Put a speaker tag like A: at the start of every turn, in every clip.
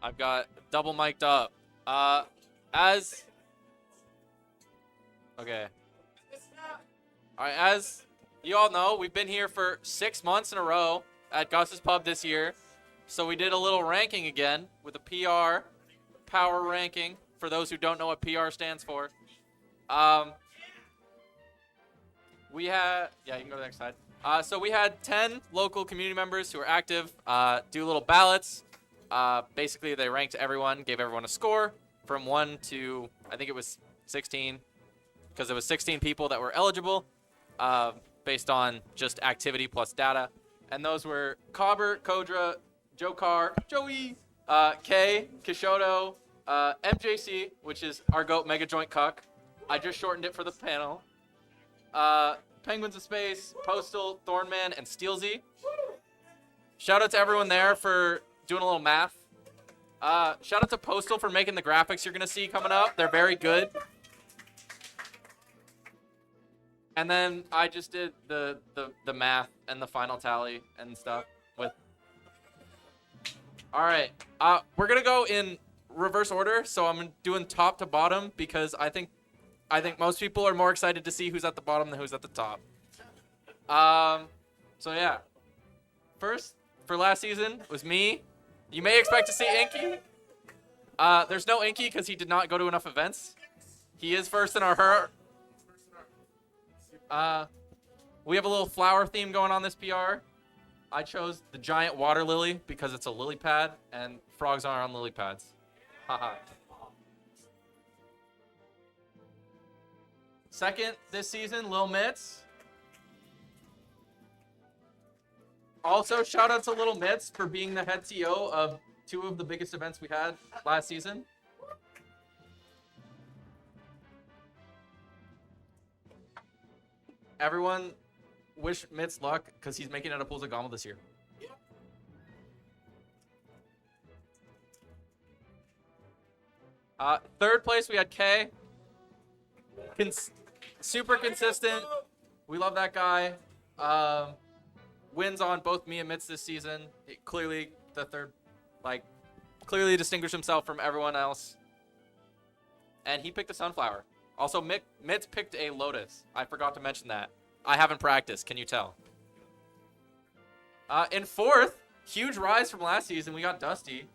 A: I've got double mic'd up. As okay. All right, as you all know, we've been here for 6 months in a row at Gus's Pub this year. So we did a little ranking again with a PR power ranking for those who don't know what PR stands for. We had, yeah, you can go to the next slide. So we had 10 local community members who were active, do little ballots. Basically, they ranked everyone, gave everyone a score from 1 to, I think it was 16, because it was 16 people that were eligible based on just activity plus data. And those were Cobber, Kodra, Joe Carr, Joey, Kay, Kishoto, MJC, which is our GOAT Mega Joint Cuck. I just shortened it for the panel. Penguins of Space, Postal, Thornman, and Steelsy. Shout out to everyone there for doing a little math. Shout out to Postal for making the graphics you're going to see coming up. They're very good. And then I just did the math and the final tally and stuff with. All right. We're going to go in reverse order. So I'm doing top to bottom because I think most people are more excited to see who's at the bottom than who's at the top. So yeah. First, for last season, was me. You may expect to see Inky. There's no Inky because he did not go to enough events. He is first in our heart. We have a little flower theme going on this PR. I chose the giant water lily because it's a lily pad and frogs are on lily pads. Haha. Second this season, Lil Mitz. Also, shout out to Lil Mitz for being the head TO of 2 of the biggest events we had last season. Everyone wish Mitz luck because he's making it a Pools of Gama this year. Third place, we had Kay. Super consistent. We love that guy. Wins on both me and Mitz this season. Clearly the third, clearly distinguished himself from everyone else. And he picked a sunflower. Also, Mitz picked a lotus. I forgot to mention that. I haven't practiced. Can you tell? In fourth, huge rise from last season. We got Dusty.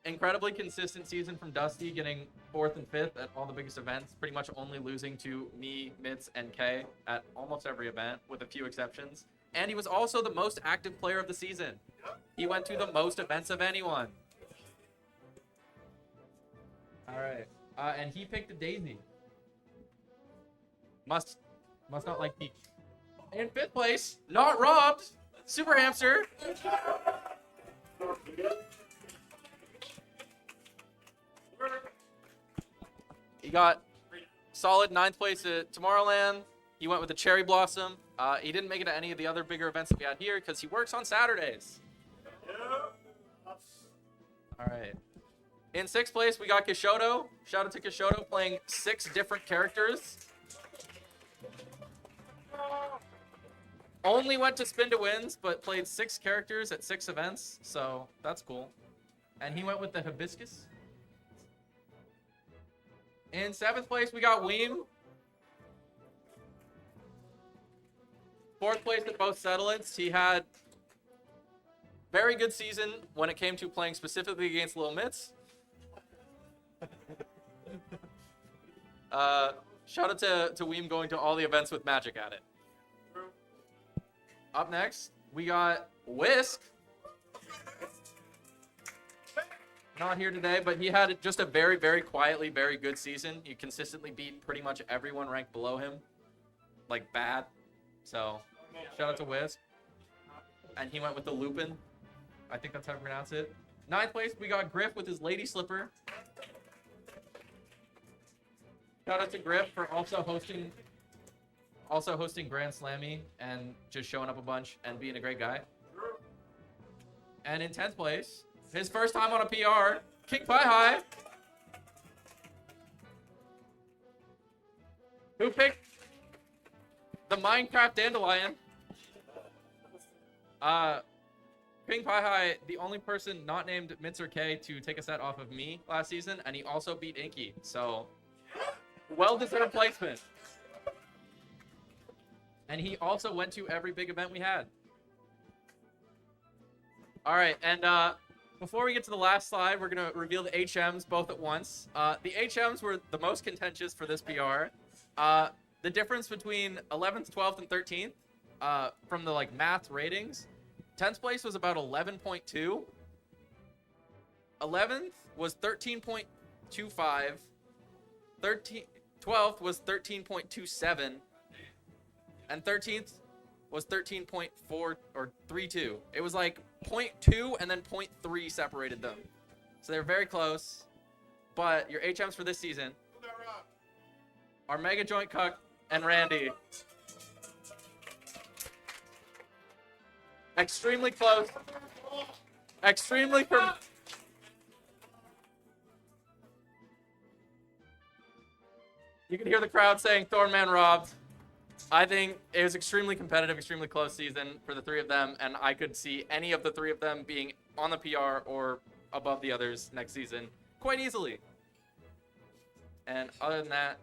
A: Incredibly consistent season from Dusty, getting 4th and 5th at all the biggest events, pretty much only losing to me, Mitz, and Kay at almost every event, with a few exceptions. And he was also the most active player of the season. He went to the most events of anyone. All right. And he picked a Daisy. Must not like Peach. In 5th place, not robbed, Super Hamster. He got solid 9th place at Tomorrowland. He went with the Cherry Blossom. He didn't make it to any of the other bigger events that we had here because he works on Saturdays. All right. In 6th place, we got Kishoto. Shout out to Kishoto playing 6 different characters. Only went to Spin to Wins, but played 6 characters at 6 events, so that's cool. And he went with the Hibiscus. In 7th place, we got Weem. 4th place at both settlements. He had very good season when it came to playing specifically against Lil Mitz. Shout out to Weem going to all the events with Magic at it. Up next, we got Whisk. Not here today, but he had just a very, very quietly, very good season. He consistently beat pretty much everyone ranked below him. Bad. So, shout out to Whisk. And he went with the Lupin. I think that's how you pronounce it. 9th place, we got Griff with his Lady Slipper. Shout out to Griff for also hosting Grand Slammy and just showing up a bunch and being a great guy. And in 10th place, his first time on a PR, King Pie High. Who picked the Minecraft Dandelion Ping Pie High, the only person not named Mitzer K to take a set off of me last season, and he also beat Inky. So, well-deserved placement. And he also went to every big event we had. All right, and before we get to the last slide, we're going to reveal the HMs both at once. The HMs were the most contentious for this PR. The difference between 11th, 12th, and 13th from the math ratings, 10th place was about 11.2. 11th was 13.25. 12th was 13.27. And 13th was 13.4 or 32. It was like 0.2 and then 0.3 separated them. So they're very close. But your HMs for this season are Mega Joint Cuck and Randy. Extremely close. Extremely You can hear the crowd saying Thornman robbed. I think it was extremely competitive, extremely close season for the three of them, and I could see any of the three of them being on the PR or above the others next season quite easily. And other than that,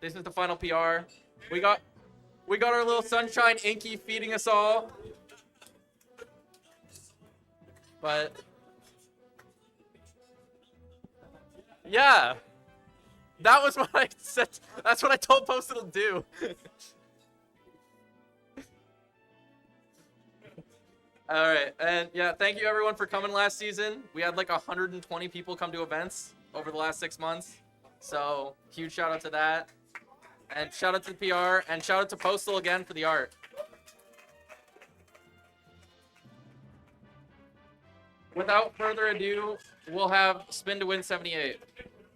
A: this is the final PR. We got our little sunshine Inky feeding us all. But yeah, that was what I said. That's what I told Postal to do. All right, and yeah, thank you everyone for coming last season. We had like 120 people come to events over the last 6 months. So huge shout out to that. And shout out to the PR, and shout out to Postal again for the art. Without further ado, we'll have Spin to Win 78.